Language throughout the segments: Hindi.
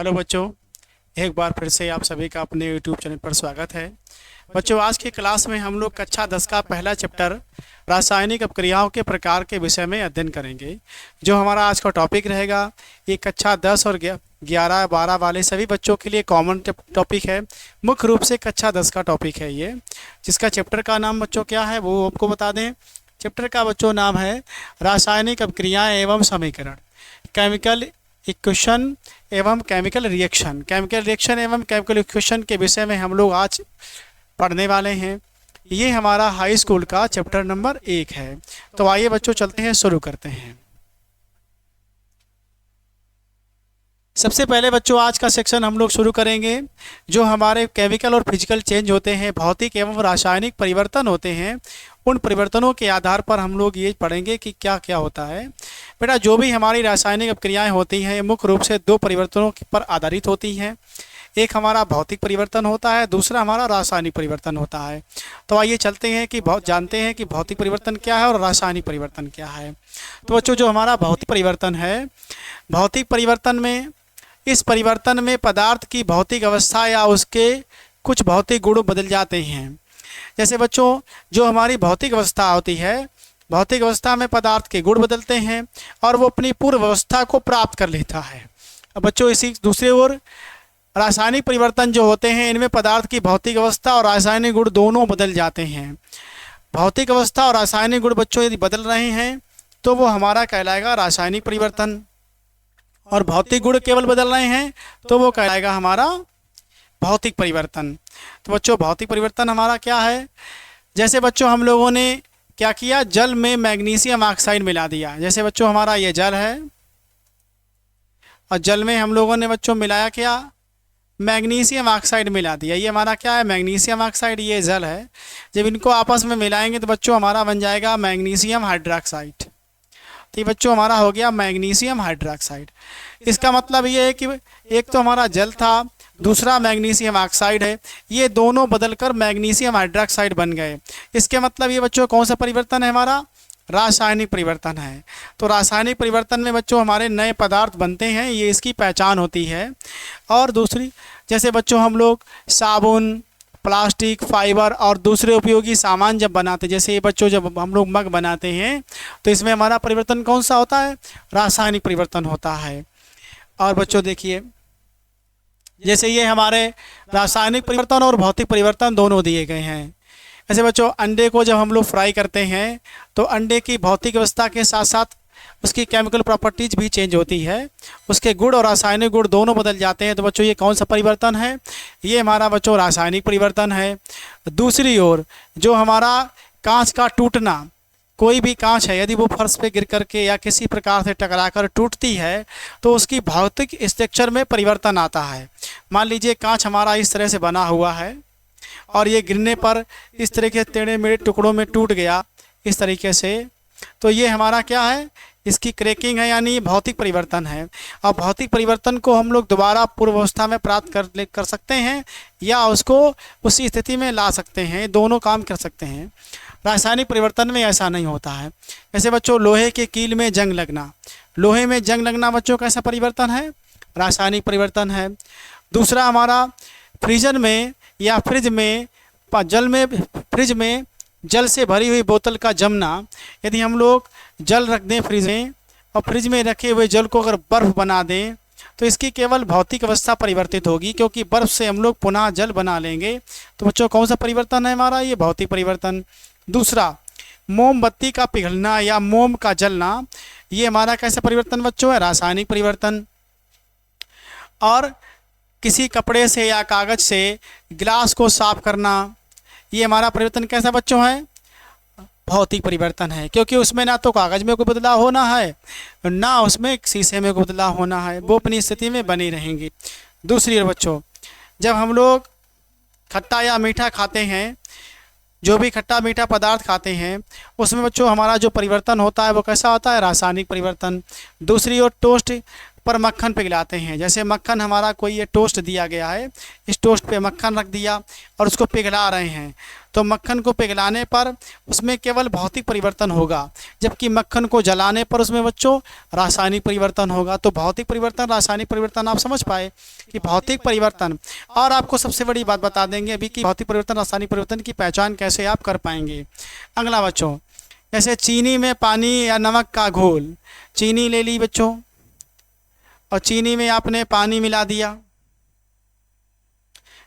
हेलो बच्चों, एक बार फिर से आप सभी का अपने यूट्यूब चैनल पर स्वागत है। बच्चों, आज की क्लास में हम लोग कक्षा 10 का पहला चैप्टर रासायनिक अपक्रियाओं के प्रकार के विषय में अध्ययन करेंगे। जो हमारा आज का टॉपिक रहेगा, ये कक्षा 10 और 11 12 वाले सभी बच्चों के लिए कॉमन टॉपिक है। मुख्य रूप से कक्षा 10 का टॉपिक है ये, जिसका चैप्टर का नाम बच्चों क्या है वो आपको बता दें। चैप्टर का बच्चों नाम है रासायनिक अपक्रियाएँ एवं समीकरण, केमिकल इक्वेशन एवं केमिकल रिएक्शन। केमिकल रिएक्शन एवं केमिकल इक्वेशन के विषय में हम लोग आज पढ़ने वाले हैं। ये हमारा हाई स्कूल का चैप्टर नंबर 1 है। तो आइए बच्चों चलते हैं, शुरू करते हैं। सबसे पहले बच्चों आज का सेक्शन हम लोग शुरू करेंगे। जो हमारे केमिकल और फिजिकल चेंज होते हैं, भौतिक एवं रासायनिक परिवर्तन होते हैं, उन परिवर्तनों के आधार पर हम लोग ये पढ़ेंगे कि क्या क्या होता है। बेटा, जो भी हमारी रासायनिक अपक्रियाएं होती हैं मुख्य रूप से दो परिवर्तनों पर आधारित होती हैं। एक हमारा भौतिक परिवर्तन होता है, दूसरा हमारा रासायनिक परिवर्तन होता है। तो आइए चलते हैं कि जानते हैं कि भौतिक परिवर्तन क्या है और रासायनिक परिवर्तन क्या है। तो बच्चों, जो हमारा भौतिक परिवर्तन है, भौतिक परिवर्तन में इस परिवर्तन में पदार्थ की भौतिक अवस्था या उसके कुछ भौतिक गुण बदल जाते हैं। जैसे बच्चों, जो हमारी भौतिक अवस्था होती है, भौतिक अवस्था में पदार्थ के गुण बदलते हैं और वो अपनी पूर्व अवस्था को प्राप्त कर लेता है। अब बच्चों, इसी दूसरी ओर रासायनिक परिवर्तन जो होते हैं, इनमें पदार्थ की भौतिक अवस्था और रासायनिक गुण दोनों बदल जाते हैं। भौतिक अवस्था और रासायनिक गुण बच्चों यदि बदल रहे हैं तो वो हमारा कहलाएगा रासायनिक परिवर्तन, और भौतिक गुण केवल बदल रहे हैं तो वो कहलाएगा हमारा भौतिक परिवर्तन। तो बच्चों, भौतिक परिवर्तन हमारा क्या है? जैसे बच्चों हम लोगों ने क्या किया, जल में मैग्नीशियम ऑक्साइड मिला दिया। जैसे बच्चों हमारा ये जल है और जल में हम लोगों ने बच्चों मिलाया क्या, मैग्नीशियम ऑक्साइड मिला दिया। ये हमारा क्या है, मैग्नीशियम ऑक्साइड, ये जल है। जब इनको आपस में मिलाएंगे तो बच्चों हमारा बन जाएगा मैग्नीशियम हाइड्रोक्साइड। तो ये बच्चों हमारा हो गया मैग्नीशियम हाइड्रोक्साइड। इसका मतलब ये है कि एक तो हमारा जल था, दूसरा मैग्नीशियम ऑक्साइड है, ये दोनों बदलकर मैग्नीशियम हाइड्रोक्साइड बन गए। इसके मतलब ये बच्चों कौन सा परिवर्तन है, हमारा रासायनिक परिवर्तन है। तो रासायनिक परिवर्तन में बच्चों हमारे नए पदार्थ बनते हैं, ये इसकी पहचान होती है। और दूसरी, जैसे बच्चों हम लोग साबुन, प्लास्टिक, फाइबर और दूसरे उपयोगी सामान जब बनाते हैं, जैसे ये बच्चों जब हम लोग मग बनाते हैं तो इसमें हमारा परिवर्तन कौन सा होता है, रासायनिक परिवर्तन होता है। और बच्चों देखिए, जैसे ये हमारे रासायनिक परिवर्तन और भौतिक परिवर्तन दोनों दिए गए हैं। ऐसे बच्चों, अंडे को जब हम लोग फ्राई करते हैं तो अंडे की भौतिक अवस्था के साथ साथ उसकी केमिकल प्रॉपर्टीज भी चेंज होती है, उसके गुण और रासायनिक गुण दोनों बदल जाते हैं। तो बच्चों ये कौन सा परिवर्तन है, ये हमारा बच्चों रासायनिक परिवर्तन है। दूसरी ओर, जो हमारा कांच का टूटना, कोई भी कांच है यदि वो फर्श पे गिर करके या किसी प्रकार से टकराकर टूटती है तो उसकी भौतिक स्ट्रक्चर में परिवर्तन आता है। मान लीजिए कांच हमारा इस तरह से बना हुआ है और ये गिरने पर इस तरह के टेढ़े मेढ़े टुकड़ों में टूट गया इस तरीके से, तो ये हमारा क्या है, इसकी क्रैकिंग है, यानी भौतिक परिवर्तन है। और भौतिक परिवर्तन को हम लोग दोबारा पूर्व अवस्था में प्राप्त कर सकते हैं या उसको उसी स्थिति में ला सकते हैं, दोनों काम कर सकते हैं। रासायनिक परिवर्तन में ऐसा नहीं होता है। जैसे बच्चों, लोहे के कील में जंग लगना, लोहे में जंग लगना बच्चों कैसा परिवर्तन है, रासायनिक परिवर्तन है। दूसरा हमारा फ्रीजर में या फ्रिज में फ्रिज में जल से भरी हुई बोतल का जमना, यदि हम लोग जल रख दें फ्रिज में और फ्रिज में रखे हुए जल को अगर बर्फ़ बना दें तो इसकी केवल भौतिक अवस्था परिवर्तित होगी, क्योंकि बर्फ़ से हम लोग पुनः जल बना लेंगे। तो बच्चों कौन सा परिवर्तन है हमारा, ये भौतिक परिवर्तन। दूसरा, मोमबत्ती का पिघलना या मोम का जलना, ये हमारा कैसा परिवर्तन बच्चों है, रासायनिक परिवर्तन। और किसी कपड़े से या कागज़ से गिलास को साफ करना, ये हमारा परिवर्तन कैसा बच्चों है, भौतिक परिवर्तन है, क्योंकि उसमें ना तो कागज़ में कोई बदलाव होना है ना उसमें शीशे में कोई बदलाव होना है, वो अपनी स्थिति में बनी रहेंगी। दूसरी ओर बच्चों, जब हम लोग खट्टा या मीठा खाते हैं, जो भी खट्टा मीठा पदार्थ खाते हैं उसमें बच्चों हमारा जो परिवर्तन होता है वो कैसा होता है, रासायनिक परिवर्तन। दूसरी ओर पर मक्खन पिघलाते हैं। जैसे मक्खन हमारा कोई ये टोस्ट दिया गया है, इस टोस्ट पे मक्खन रख दिया और उसको पिघला रहे हैं, तो मक्खन को पिघलाने पर उसमें केवल भौतिक परिवर्तन होगा, जबकि मक्खन को जलाने पर उसमें बच्चों रासायनिक परिवर्तन होगा। तो भौतिक परिवर्तन, रासायनिक परिवर्तन आप समझ पाए कि भौतिक परिवर्तन। और आपको सबसे बड़ी बात बता देंगे अभी कि भौतिक परिवर्तन, रासायनिक परिवर्तन की पहचान कैसे आप कर पाएंगे। अगला बच्चों, जैसे चीनी में पानी या नमक का घोल, चीनी ले ली बच्चों और चीनी में आपने पानी मिला दिया।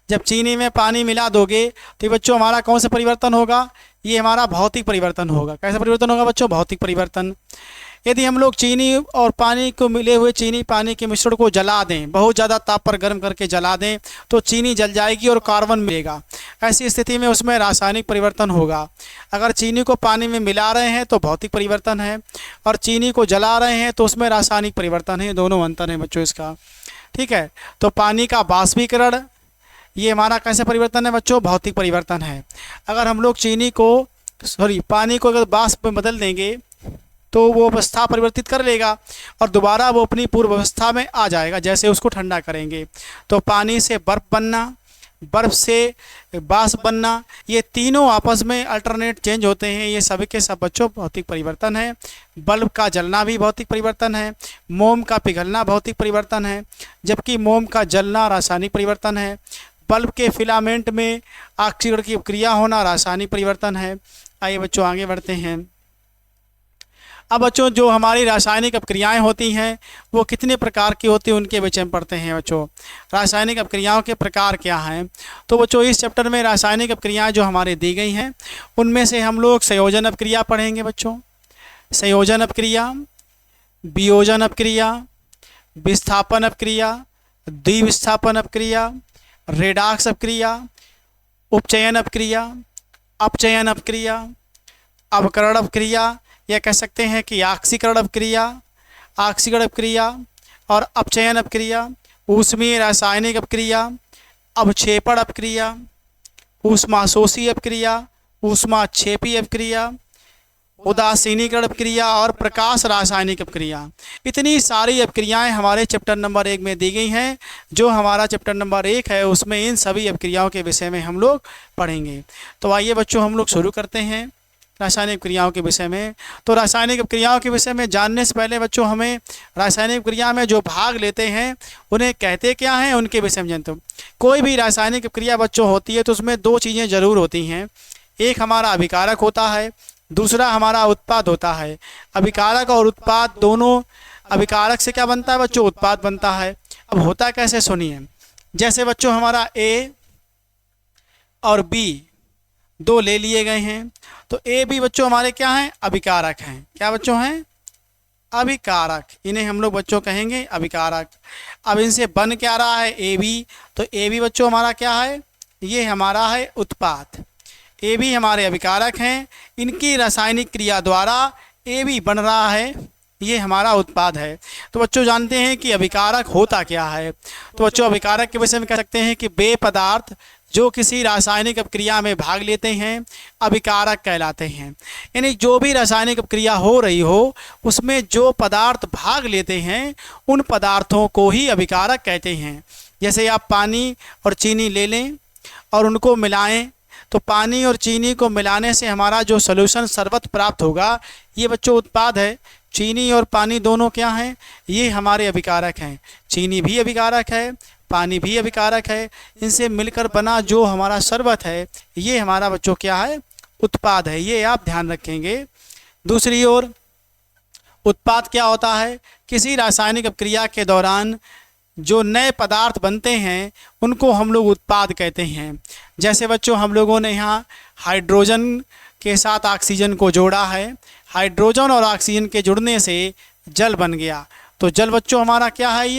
जब चीनी में पानी मिला दोगे तो बच्चों हमारा कौन सा परिवर्तन होगा, ये हमारा भौतिक परिवर्तन होगा। कैसा परिवर्तन होगा बच्चों, भौतिक परिवर्तन। यदि हम लोग चीनी और पानी को मिले हुए चीनी पानी के मिश्रण को जला दें, बहुत ज़्यादा ताप पर गर्म करके जला दें, तो चीनी जल जाएगी और कार्बन मिलेगा। ऐसी स्थिति में उसमें रासायनिक परिवर्तन होगा। अगर चीनी को पानी में मिला रहे हैं तो भौतिक परिवर्तन है, और चीनी को जला रहे हैं तो उसमें रासायनिक परिवर्तन है। दोनों अंतर है बच्चों इसका, ठीक है। तो पानी का बाष्पीकरण, ये हमारा कैसे परिवर्तन है बच्चों, भौतिक परिवर्तन है। अगर हम लोग पानी को अगर वाष्प में बदल देंगे तो वो अवस्था परिवर्तित कर लेगा और दोबारा वो अपनी पूर्व अवस्था में आ जाएगा, जैसे उसको ठंडा करेंगे। तो पानी से बर्फ़ बनना, बर्फ़ से वाष्प बनना, ये तीनों आपस में अल्टरनेट चेंज होते हैं। ये सभी के सब बच्चों भौतिक परिवर्तन है। बल्ब का जलना भी भौतिक परिवर्तन है, मोम का पिघलना भौतिक परिवर्तन है, जबकि मोम का जलना रासायनिक परिवर्तन है। बल्ब के फिलामेंट में ऑक्सीकरण की क्रिया होना रासायनिक परिवर्तन है। आइए बच्चों आगे बढ़ते हैं। अब बच्चों जो हमारी रासायनिक अपक्रियाएं होती हैं वो कितने प्रकार की होती हैं उनके विषय में पढ़ते हैं बच्चों। रासायनिक अपक्रियाओं के प्रकार क्या हैं, तो बच्चों इस चैप्टर में रासायनिक अपक्रियाएं जो हमारे दी गई हैं उनमें से हम लोग संयोजन अपक्रिया पढ़ेंगे बच्चों। संयोजन अपक्रिया, वियोजन अपक्रिया, विस्थापन अपक्रिया, द्विविस्थापन अपक्रिया, रेडॉक्स अपक्रिया, उपचयन अपक्रिया, अपचयन अपक्रिया, अवकरण अपक्रिया, या कह सकते हैं कि ऑक्सीकरण अपक्रिया, ऑक्सीकरण अपक्रिया और अपचयन अपक्रिया, ऊष्मीय रासायनिक अपक्रिया, अवक्षेपण अपक्रिया, ऊष्माशोषी अपक्रिया, ऊष्माक्षेपी अपक्रिया, उदासीनीकरण अपक्रिया और प्रकाश रासायनिक अपक्रिया। इतनी सारी अपक्रियाएं हमारे चैप्टर नंबर 1 में दी गई हैं। जो हमारा चैप्टर नंबर 1 है उसमें इन सभी अपक्रियाओं के विषय में हम लोग पढ़ेंगे। तो आइए बच्चों हम लोग शुरू करते हैं रासायनिक क्रियाओं के विषय में। तो रासायनिक क्रियाओं के विषय में जानने से पहले बच्चों हमें रासायनिक क्रिया में जो भाग लेते हैं उन्हें कहते क्या हैं उनके विषय में जानते हो। कोई भी रासायनिक क्रिया बच्चों होती है तो उसमें दो चीज़ें ज़रूर होती हैं। एक हमारा अभिकारक होता है, दूसरा हमारा उत्पाद होता है। अभिकारक और उत्पाद दोनों, अभिकारक से क्या बनता है बच्चों, उत्पाद बनता है। अब होता कैसे सुनिए। जैसे बच्चों हमारा ए और बी दो ले लिए गए हैं, तो ए बी बच्चों हमारे क्या हैं, अभिकारक हैं। क्या बच्चों हैं, अभिकारक। इन्हें हम लोग बच्चों कहेंगे अभिकारक। अब इनसे बन क्या रहा है, ए बी, तो ए बी बच्चों हमारा क्या है, ये हमारा है उत्पाद। ए बी हमारे अभिकारक हैं, इनकी रासायनिक क्रिया द्वारा ए बी बन रहा है, ये हमारा उत्पाद है। तो बच्चों जानते हैं कि अभिकारक होता क्या है। तो बच्चों अभिकारक के विषय में कह सकते हैं कि वे पदार्थ जो किसी रासायनिक अपक्रिया में भाग लेते हैं अभिकारक कहलाते हैं। यानी जो भी रासायनिक अपक्रिया हो रही हो उसमें जो पदार्थ भाग लेते हैं उन पदार्थों को ही अभिकारक कहते हैं। जैसे आप पानी और चीनी ले लें और उनको मिलाएं, तो पानी और चीनी को मिलाने से हमारा जो सॉल्यूशन शरबत प्राप्त होगा, ये बच्चों उत्पाद है। चीनी और पानी दोनों क्या हैं, ये हमारे अभिकारक हैं। चीनी भी अभिकारक है, पानी भी अभिकारक है। इनसे मिलकर बना जो हमारा शरबत है ये हमारा बच्चों क्या है, उत्पाद है। ये आप ध्यान रखेंगे। दूसरी ओर उत्पाद क्या होता है, किसी रासायनिक अपक्रिया के दौरान जो नए पदार्थ बनते हैं उनको हम लोग उत्पाद कहते हैं। जैसे बच्चों हम लोगों ने यहाँ हाइड्रोजन के साथ ऑक्सीजन को जोड़ा है, हाइड्रोजन और ऑक्सीजन के जुड़ने से जल बन गया, तो जल बच्चों हमारा क्या है,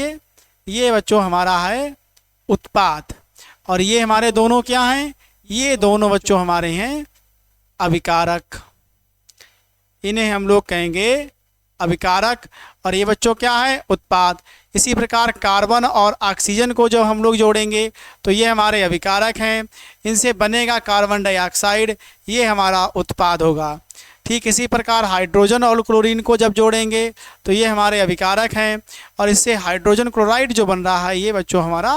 ये बच्चों हमारा है उत्पाद। और ये हमारे दोनों क्या हैं, ये दोनों बच्चों हमारे हैं अभिकारक। इन्हें हम लोग कहेंगे अभिकारक और ये बच्चों क्या है, उत्पाद। इसी प्रकार कार्बन और ऑक्सीजन को जब हम लोग जोड़ेंगे तो ये हमारे अभिकारक हैं। इनसे बनेगा कार्बन डाइऑक्साइड, ये हमारा उत्पाद होगा। ठीक इसी प्रकार हाइड्रोजन और क्लोरीन को जब जोड़ेंगे तो ये हमारे अभिकारक हैं, और इससे हाइड्रोजन क्लोराइड जो बन रहा है ये बच्चों हमारा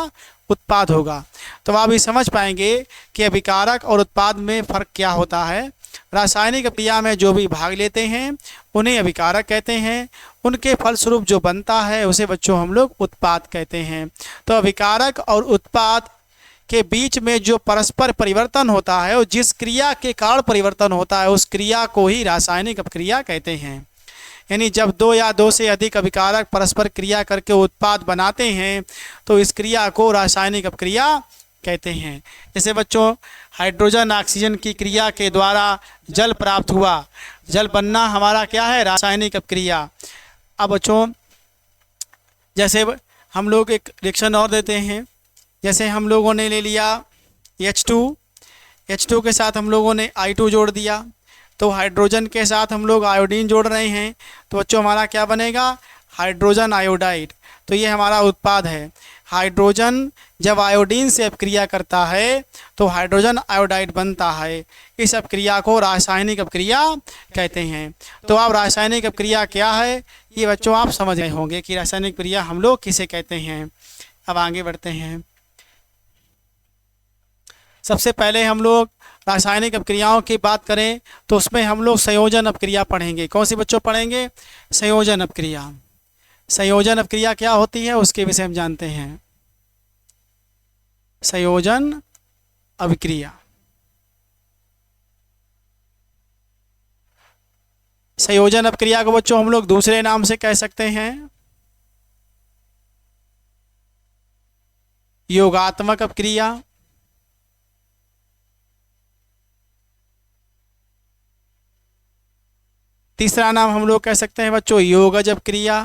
उत्पाद होगा। तो आप ये समझ पाएंगे कि अभिकारक और उत्पाद में फ़र्क क्या होता है। रासायनिक क्रिया में जो भी भाग लेते हैं उन्हें अभिकारक कहते हैं, उनके फलस्वरूप जो बनता है उसे बच्चों हम लोग उत्पाद कहते हैं। तो अभिकारक और उत्पाद के बीच में जो परस्पर परिवर्तन होता है और जिस क्रिया के कारण परिवर्तन होता है उस क्रिया को ही रासायनिक अपक्रिया कहते हैं। यानी जब दो या दो से अधिक अभिकारक परस्पर क्रिया करके उत्पाद बनाते हैं तो इस क्रिया को रासायनिक अपक्रिया कहते हैं। जैसे बच्चों हाइड्रोजन ऑक्सीजन की क्रिया के द्वारा जल प्राप्त हुआ, जल बनना हमारा क्या है, रासायनिक अपक्रिया। अब बच्चों जैसे हम लोग एक रिएक्शन और देते हैं, जैसे हम लोगों ने ले लिया H2 के साथ हम लोगों ने I2 जोड़ दिया, तो हाइड्रोजन के साथ हम लोग आयोडीन जोड़ रहे हैं, तो बच्चों हमारा क्या बनेगा, हाइड्रोजन आयोडाइड। तो ये हमारा उत्पाद है। हाइड्रोजन जब आयोडीन से अपक्रिया करता है तो हाइड्रोजन आयोडाइड बनता है। इस अपक्रिया को रासायनिक अपक्रिया कहते हैं। तो अब रासायनिक अपक्रिया क्या है ये बच्चों आप समझ गए होंगे कि रासायनिक क्रिया हम लोग किसे कहते हैं। अब आगे बढ़ते हैं। सबसे पहले हम लोग रासायनिक अपक्रियाओं की बात करें तो उसमें हम लोग संयोजन अपक्रिया पढ़ेंगे। कौन सी बच्चों पढ़ेंगे, संयोजन अपक्रिया। संयोजन अपक्रिया क्या होती है उसके विषय हम जानते हैं। संयोजन अभिक्रिया, संयोजन अपक्रिया को बच्चों हम लोग दूसरे नाम से कह सकते हैं योगात्मक अपक्रिया, तीसरा नाम हम लोग कह सकते हैं बच्चों योगज अपक्रिया।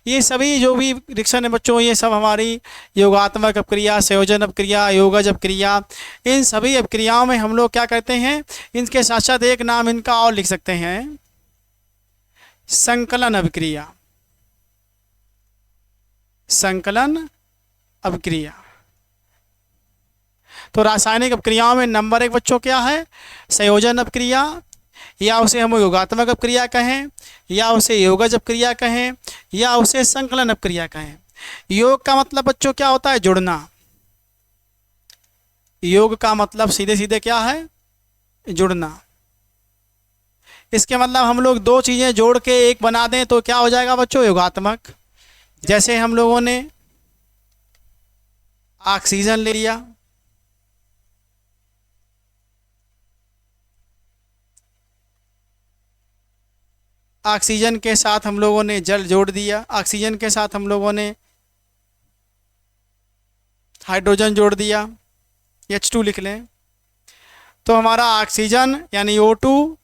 ये सभी जो भी रिएक्शन है बच्चों ये सब हमारी योगात्मक अपक्रिया, संयोजन अपक्रिया, योगज अपक्रिया, इन सभी अपक्रियाओं में हम लोग क्या करते हैं, इनके साथ साथ एक नाम इनका और लिख सकते हैं संकलन अपक्रिया। संकलन अपक्रिया। तो रासायनिक अपक्रियाओं में नंबर 1 बच्चों क्या है, संयोजन अपक्रिया, या उसे हम योगात्मक अपक्रिया कहें, या उसे योगज अपक्रिया कहें, या उसे संकलन अपक्रिया कहें। योग का मतलब बच्चों क्या होता है, जुड़ना। योग का मतलब सीधे सीधे क्या है, जुड़ना। इसके मतलब हम लोग दो चीजें जोड़ के एक बना दें तो क्या हो जाएगा बच्चों, योगात्मक। जैसे हम लोगों ने ऑक्सीजन ले लिया, ऑक्सीजन के साथ हम लोगों ने जल जोड़ दिया, ऑक्सीजन के साथ हम लोगों ने हाइड्रोजन जोड़ दिया, H2 लिख लें। तो हमारा ऑक्सीजन यानी O2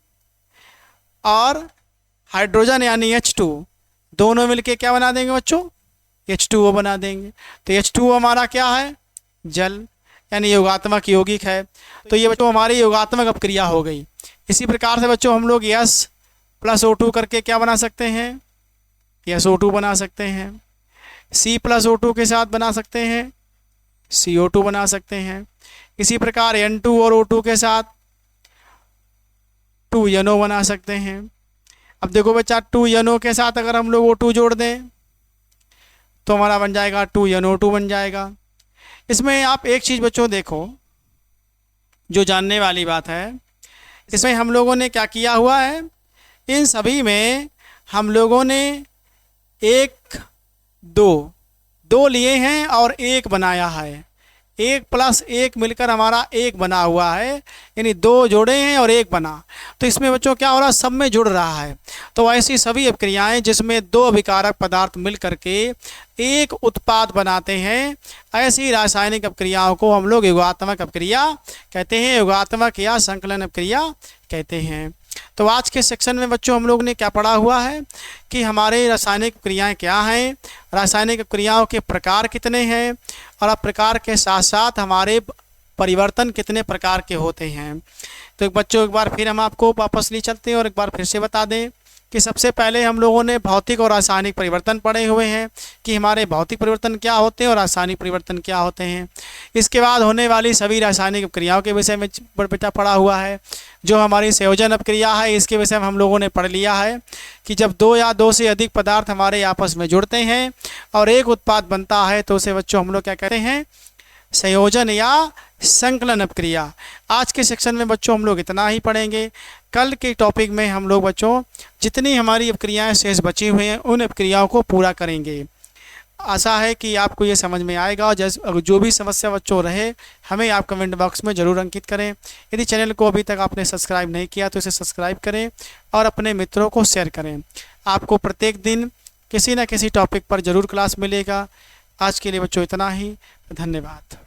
और हाइड्रोजन यानी H2 दोनों मिलके क्या बना देंगे बच्चों, H2O बना देंगे। तो H2O हमारा क्या है, जल, यानी योगात्मक यौगिक है। तो ये बच्चों हमारी योगात्मक अपक्रिया हो गई। इसी प्रकार से बच्चों हम लोग S+O2 करके क्या बना सकते हैं, SO2 बना सकते हैं। C+O2 के साथ बना सकते हैं CO2 बना सकते हैं। इसी प्रकार N2 और O2 के साथ 2NO बना सकते हैं। अब देखो बच्चा 2NO के साथ अगर हम लोग O2 जोड़ दें तो हमारा बन जाएगा 2NO2 बन जाएगा। इसमें आप एक चीज़ बच्चों देखो जो जानने वाली बात है, इसमें हम लोगों ने क्या किया हुआ है, इन सभी में हम लोगों ने दो लिए हैं और एक बनाया है। 1+1 मिलकर हमारा 1 बना हुआ है, यानी 2 जोड़े हैं और 1 बना। तो इसमें बच्चों क्या हो रहा है, सब में जुड़ रहा है। तो ऐसी सभी अपक्रियाएं जिसमें 2 अभिकारक पदार्थ मिल करके एक उत्पाद बनाते हैं, ऐसी रासायनिक अपक्रियाओं को हम लोग योगात्मक अपक्रिया कहते हैं, योगात्मक या संकलन अपक्रिया कहते हैं। तो आज के सेक्शन में बच्चों हम लोग ने क्या पढ़ा हुआ है कि हमारे रासायनिक क्रियाएं क्या हैं, रासायनिक क्रियाओं के प्रकार कितने हैं, और अब प्रकार के साथ साथ हमारे परिवर्तन कितने प्रकार के होते हैं। तो बच्चों एक बार फिर हम आपको वापस ले चलते हैं और एक बार फिर से बता दें कि सबसे पहले हम लोगों ने भौतिक और रासायनिक परिवर्तन पढ़े हुए हैं कि हमारे भौतिक परिवर्तन क्या होते हैं और रासायनिक परिवर्तन क्या होते हैं। इसके बाद होने वाली सभी रासायनिक अपक्रियाओं के विषय में बेटा पढ़ा हुआ है। जो हमारी संयोजन अपक्रिया है इसके विषय में हम लोगों ने पढ़ लिया है कि जब दो या दो से अधिक पदार्थ हमारे आपस में जुड़ते हैं और एक उत्पाद बनता है तो उसे बच्चों हम लोग क्या कहते हैं, संयोजन या संकलन अपक्रिया। आज के सेक्शन में बच्चों हम लोग इतना ही पढ़ेंगे। कल के टॉपिक में हम लोग बच्चों जितनी हमारी अपक्रियाएं शेष बची हुई हैं उन अपक्रियाओं को पूरा करेंगे। आशा है कि आपको ये समझ में आएगा और जो भी समस्या बच्चों रहे हमें आप कमेंट बॉक्स में ज़रूर अंकित करें। यदि चैनल को अभी तक आपने सब्सक्राइब नहीं किया तो इसे सब्सक्राइब करें और अपने मित्रों को शेयर करें। आपको प्रत्येक दिन किसी न किसी टॉपिक पर ज़रूर क्लास मिलेगा। आज के लिए बच्चों इतना ही, धन्यवाद।